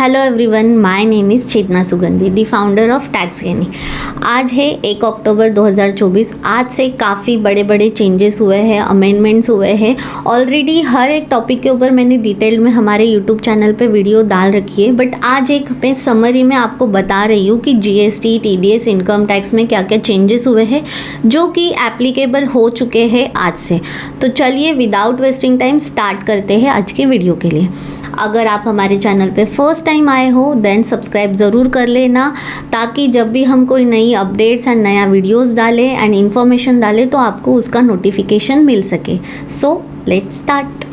Hello everyone, my name is Chetna Sugandhi, the founder of tax ज्ञानी। आज है 1 अक्टूबर 2024। आज से काफ़ी बड़े बड़े चेंजेस हुए हैं, अमेंडमेंट्स हुए हैं। ऑलरेडी हर एक टॉपिक के ऊपर मैंने डिटेल में हमारे यूट्यूब चैनल पे वीडियो डाल रखी है, बट आज एक मैं समरी में आपको बता रही हूँ कि जीएसटी, टीडीएस, इनकम टैक्स में क्या क्या चेंजेस हुए हैं जो कि एप्लीकेबल हो चुके हैं आज से। तो चलिए विदाउट वेस्टिंग टाइम स्टार्ट करते हैं आज के वीडियो के लिए। अगर आप हमारे चैनल पे फर्स्ट टाइम आए हो देन सब्सक्राइब ज़रूर कर लेना, ताकि जब भी हम कोई नई अपडेट्स एंड नया वीडियोस डालें एंड इन्फॉर्मेशन डालें तो आपको उसका नोटिफिकेशन मिल सके। So let's start.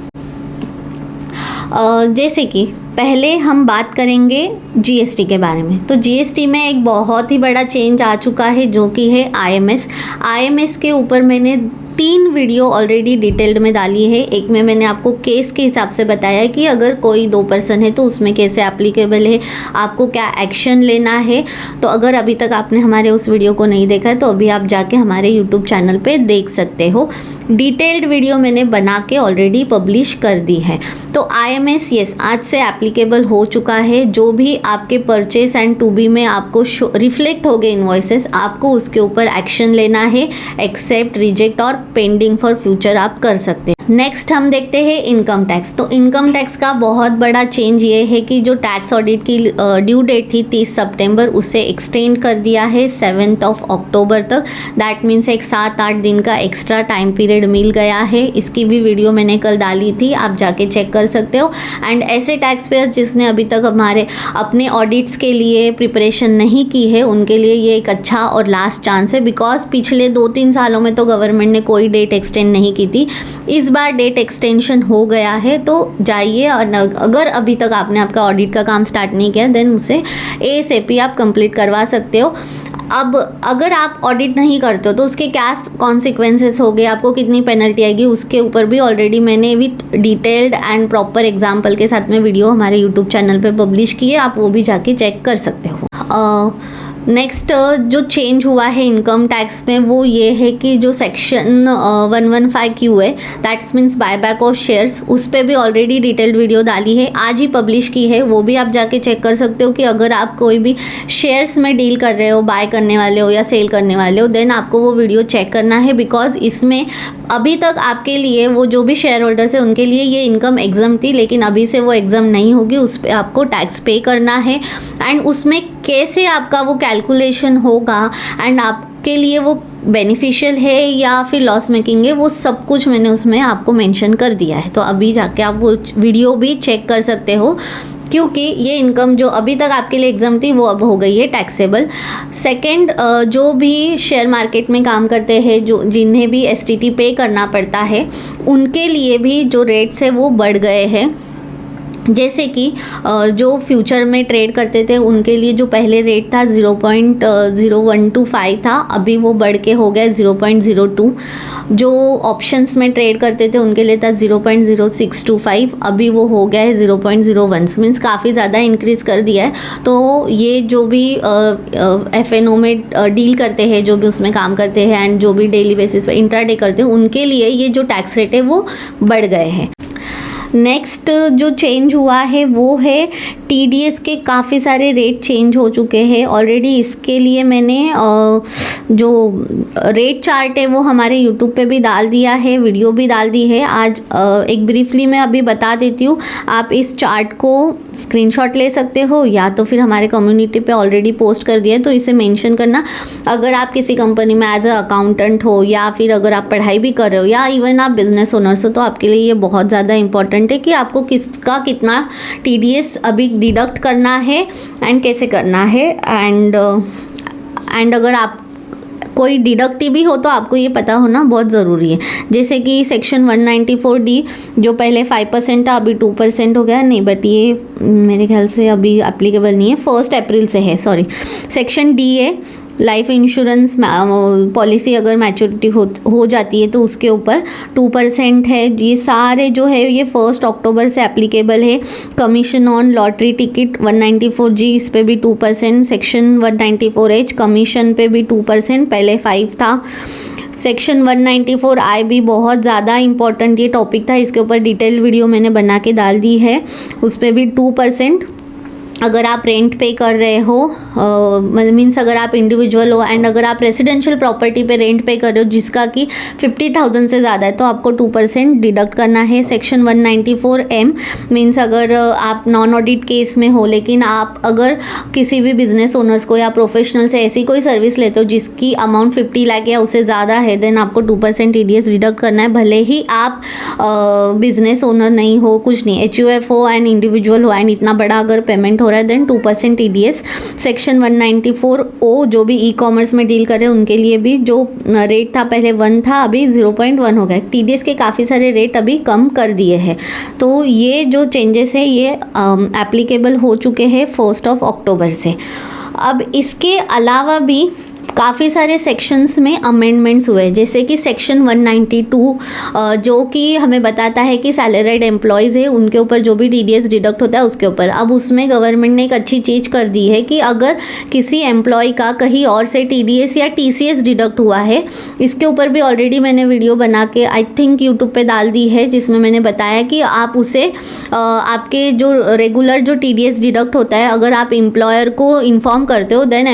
जैसे कि पहले हम बात करेंगे जीएसटी के बारे में। तो जीएसटी में एक बहुत ही बड़ा चेंज आ चुका है जो कि है आईएमएस के ऊपर मैंने 3 वीडियो ऑलरेडी डिटेल्ड में डाली है। एक में मैंने आपको केस के हिसाब से बताया है कि अगर कोई 2 पर्सन है तो उसमें कैसे एप्लीकेबल है, आपको क्या एक्शन लेना है। तो अगर अभी तक आपने हमारे उस वीडियो को नहीं देखा है तो अभी आप जाके हमारे यूट्यूब चैनल पे देख सकते हो। डिटेल्ड वीडियो मैंने बना के ऑलरेडी पब्लिश कर दी है। तो आईएमएस यस आज से एप्लीकेबल हो चुका है। जो भी आपके परचेस एंड टू बी में आपको रिफ्लेक्ट हो गए इन्वॉइसेस, आपको उसके ऊपर एक्शन लेना है। एक्सेप्ट, रिजेक्ट और पेंडिंग फॉर फ्यूचर आप कर सकते हैं। नेक्स्ट हम देखते हैं इनकम टैक्स। तो इनकम टैक्स का बहुत बड़ा चेंज ये है कि जो टैक्स ऑडिट की ड्यू डेट थी 30 सितंबर, उसे एक्सटेंड कर दिया है 7 अक्टूबर तक। दैट मीन्स एक 7-8 दिन का एक्स्ट्रा टाइम पीरियड मिल गया है। इसकी भी वीडियो मैंने कल डाली थी, आप जाके चेक कर सकते हो। एंड ऐसे टैक्स पेयर्स जिसने अभी तक हमारे अपने ऑडिट्स के लिए प्रिपरेशन नहीं की है उनके लिए ये एक अच्छा और लास्ट चांस है, बिकॉज पिछले 2-3 सालों में तो गवर्नमेंट ने कोई डेट एक्सटेंड नहीं की थी। इस बार डेट एक्सटेंशन हो गया है, तो जाइए और अगर अभी तक आपने आपका ऑडिट का काम स्टार्ट नहीं किया देन उसे एएसएपी आप कंप्लीट करवा सकते हो। अब अगर आप ऑडिट नहीं करते हो तो उसके क्या कॉन्सिक्वेंसेस हो गए, आपको कितनी पेनल्टी आएगी, उसके ऊपर भी ऑलरेडी मैंने with detailed and proper example के साथ में वीडियो हमारे यूट्यूब चैनल पे पब्लिश की है, आप वो भी जाके चेक कर सकते हो। नेक्स्ट जो चेंज हुआ है इनकम टैक्स में वो ये है कि जो सेक्शन 115Q है, that's means buyback of shares, उस पर भी ऑलरेडी डिटेल्ड वीडियो डाली है, आज ही पब्लिश की है। वो भी आप जाके चेक कर सकते हो कि अगर आप कोई भी शेयर्स में डील कर रहे हो, बाय करने वाले हो या सेल करने वाले हो, देन आपको वो वीडियो चेक करना है। बिकॉज इसमें अभी तक आपके लिए वो जो भी शेयर होल्डर्स है उनके लिए ये इनकम एग्जाम थी, लेकिन अभी से वो एग्जाम नहीं होगी, उस पर आपको टैक्स पे करना है। एंड उसमें कैसे आपका वो कैलकुलेशन होगा एंड आपके लिए वो बेनिफिशियल है या फिर लॉस मेकिंग है, वो सब कुछ मैंने उसमें आपको मेंशन कर दिया है। तो अभी जाके आप वो वीडियो भी चेक कर सकते हो, क्योंकि ये इनकम जो अभी तक आपके लिए एग्जाम थी वो अब हो गई है टैक्सेबल। सेकंड, जो भी शेयर मार्केट में काम करते हैं, जो जिन्हें भी एसटीटी पे करना पड़ता है, उनके लिए भी जो रेट्स है वो बढ़ गए हैं। जैसे कि जो फ्यूचर में ट्रेड करते थे उनके लिए जो पहले रेट था 0.0125 था, अभी वो बढ़ के हो गया 0.02। जो ऑप्शंस में ट्रेड करते थे उनके लिए था 0.0625, अभी वो हो गया है 0.01। मीन्स काफ़ी ज़्यादा इंक्रीज़ कर दिया है। तो ये जो भी एफएनओ में डील करते हैं, जो भी उसमें काम करते हैं एंड जो भी डेली बेसिस पे इंट्राडे करते हैं, उनके लिए ये जो टैक्स रेट है वो बढ़ गए हैं। नेक्स्ट जो चेंज हुआ है वो है टीडीएस के काफ़ी सारे रेट चेंज हो चुके हैं ऑलरेडी। इसके लिए मैंने जो रेट चार्ट है वो हमारे यूट्यूब पे भी डाल दिया है, वीडियो भी डाल दी है। आज एक ब्रीफली मैं अभी बता देती हूँ। आप इस चार्ट को स्क्रीनशॉट ले सकते हो या तो फिर हमारे कम्युनिटी पे ऑलरेडी पोस्ट कर दिया है, तो इसे मेंशन करना। अगर आप किसी कंपनी में एज अ अकाउंटेंट हो या फिर अगर आप पढ़ाई भी कर रहे हो या इवन आप बिजनेस ओनर्स हो, तो आपके लिए ये बहुत ज़्यादा इंपॉर्टेंट है कि आपको किसका कितना टीडीएस अभी डिडक्ट करना है एंड कैसे करना है। एंड अगर आप कोई डिडक्टिव भी हो तो आपको ये पता होना बहुत ज़रूरी है। जैसे कि सेक्शन 194D जो पहले 5% था अभी 2% हो गया, नहीं बट ये मेरे ख्याल से अभी एप्लीकेबल नहीं है, 1 अप्रैल से है, सॉरी। सेक्शन D है लाइफ इंश्योरेंस पॉलिसी अगर मैच्योरिटी हो जाती है तो उसके ऊपर 2% है। ये सारे जो है ये 1 अक्टूबर से एप्लीकेबल है। Commission on lottery ticket 194G, इस पे भी 2%। सेक्शन 194H कमीशन पे भी 2%, पहले 5 था। सेक्शन 194I भी बहुत ज़्यादा इंपॉर्टेंट ये टॉपिक था, इसके ऊपर डिटेल वीडियो मैंने बना के डाल दी है, उस पर भी 2%। अगर आप रेंट पे कर रहे हो, मीन्स अगर आप इंडिविजुअल हो एंड अगर आप रेजिडेंशियल प्रॉपर्टी पे रेंट पे कर रहे हो जिसका कि 50,000 से ज़्यादा है, तो आपको 2% डिडक्ट करना है। सेक्शन 194M मीन्स अगर आप नॉन ऑडिट केस में हो, लेकिन आप अगर किसी भी बिजनेस ओनर्स को या प्रोफेशनल से ऐसी कोई सर्विस लेते हो जिसकी अमाउंट 50 लाख या उससे ज़्यादा है, देन आपको 2% TDS डिडक्ट करना है। भले ही आप बिजनेस ओनर नहीं हो, कुछ नहीं, HUF हो एंड इंडिविजुअल हो एंड इतना बड़ा अगर पेमेंट हो रहा है, देन 2% TDS। सेक्शन 194O जो भी ई कॉमर्स में डील कर रहे हैं उनके लिए भी जो रेट था पहले 1 था, अभी 0.1 हो गया। TDS के काफ़ी सारे रेट अभी कम कर दिए हैं। तो ये जो चेंजेस है ये एप्लीकेबल हो चुके हैं 1 अक्टूबर से। अब इसके अलावा भी काफ़ी सारे सेक्शंस में अमेंडमेंट्स हुए, जैसे कि सेक्शन 192 जो कि हमें बताता है कि सैलरीड एम्प्लॉयज़ है उनके ऊपर जो भी TDS डिडक्ट होता है उसके ऊपर। अब उसमें गवर्नमेंट ने एक अच्छी चीज़ कर दी है कि अगर किसी एम्प्लॉय का कहीं और से TDS या TCS डिडक्ट हुआ है, इसके ऊपर भी ऑलरेडी मैंने वीडियो बना के आई थिंक यूट्यूब पे डाल दी है, जिसमें मैंने बताया कि आप उसे आपके जो रेगुलर जो TDS डिडक्ट होता है, अगर आप एम्प्लॉयर को इन्फॉर्म करते हो, देन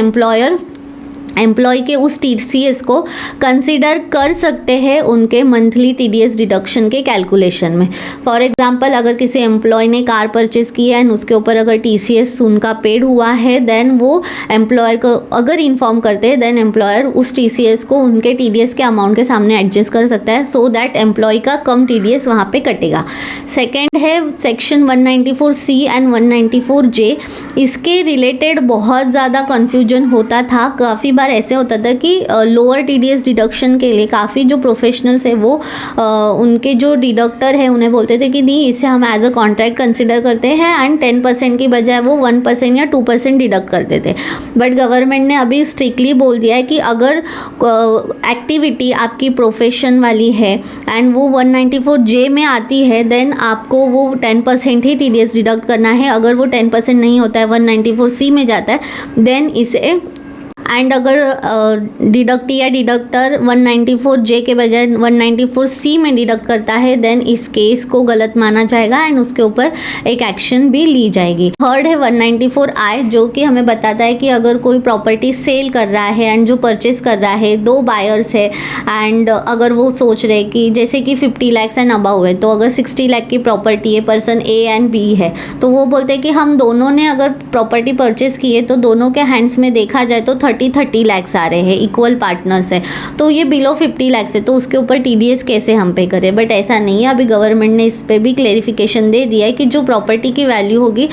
एम्प्लॉय के उस TCS को कंसिडर कर सकते हैं उनके मंथली TDS डिडक्शन के कैलकुलेशन में। फॉर एग्जांपल, अगर किसी एम्प्लॉय ने कार परचेस की है एंड उसके ऊपर अगर TCS उनका पेड हुआ है, देन वो एम्प्लॉयर को अगर इन्फॉर्म करते हैं, देन एम्प्लॉयर उस TCS को उनके TDS के अमाउंट के सामने एडजस्ट कर सकता है, सो दैट एम्प्लॉय का कम TDS वहाँ पे कटेगा। सेकेंड है सेक्शन 194C एंड 194J। इसके रिलेटेड बहुत ज़्यादा कन्फ्यूजन होता था। काफ़ी बार ऐसे होता था कि लोअर TDS डिडक्शन के लिए काफ़ी जो प्रोफेशनल्स है वो उनके जो डिडक्टर है उन्हें बोलते थे कि नहीं, इसे हम एज अ कॉन्ट्रैक्ट कंसिडर करते हैं एंड 10% की बजाय वो 1% या 2% डिडक्ट करते थे। बट गवर्नमेंट ने अभी स्ट्रिक्टली बोल दिया है कि अगर एक्टिविटी आपकी प्रोफेशन वाली है एंड वो 194J में आती है, देन आपको वो 10% ही TDS डिडक्ट करना है। अगर वो 10% नहीं होता है, 194C में जाता है, देन इसे एंड अगर डिडक्टर 194J के बजाय 194C में डिडक्ट करता है, देन इस केस को गलत माना जाएगा एंड उसके ऊपर एक एक्शन भी ली जाएगी। थर्ड है 194I जो कि हमें बताता है कि अगर कोई प्रॉपर्टी सेल कर रहा है एंड जो परचेस कर रहा है, 2 बायर्स है एंड अगर वो सोच रहे कि जैसे कि 50 लाख एंड अबव है, तो अगर 60 लाख की प्रॉपर्टी है, पर्सन A एंड B है, तो वो बोलते हैं कि हम दोनों ने अगर प्रॉपर्टी परचेस की है तो दोनों के हैंड्स में देखा जाए तो 30 लाख आ रहे हैं, इक्वल पार्टनर्स है, तो ये बिलो 50 लाख है, तो उसके ऊपर TDS कैसे हम पे करें। बट ऐसा नहीं है, अभी गवर्नमेंट ने इस पे भी क्लेरिफिकेशन दे दिया है कि जो प्रॉपर्टी की वैल्यू होगी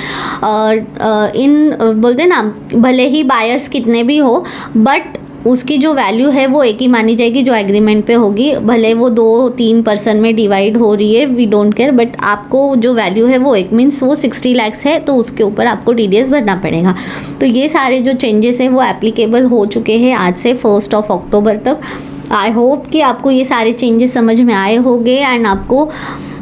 बोलते ना, भले ही बायर्स कितने भी हो, बट उसकी जो वैल्यू है वो एक ही मानी जाएगी जो एग्रीमेंट पे होगी, भले वो 2-3 पर्सन में डिवाइड हो रही है, वी डोंट केयर, बट आपको जो वैल्यू है वो एक मीन्स वो 60 लाख है, तो उसके ऊपर आपको TDS भरना पड़ेगा। तो ये सारे जो चेंजेस हैं वो एप्लीकेबल हो चुके हैं आज से 1 अक्टूबर तक। आई होप कि आपको ये सारे चेंजेस समझ में आए होंगे एंड आपको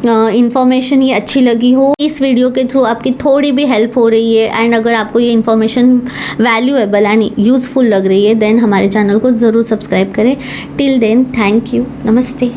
इन्फॉर्मेशन ये अच्छी लगी हो। इस वीडियो के थ्रू आपकी थोड़ी भी हेल्प हो रही है एंड अगर आपको ये इन्फॉर्मेशन वैल्यूएबल यानी यूज़फुल लग रही है, देन हमारे चैनल को ज़रूर सब्सक्राइब करें। टिल देन, थैंक यू, नमस्ते।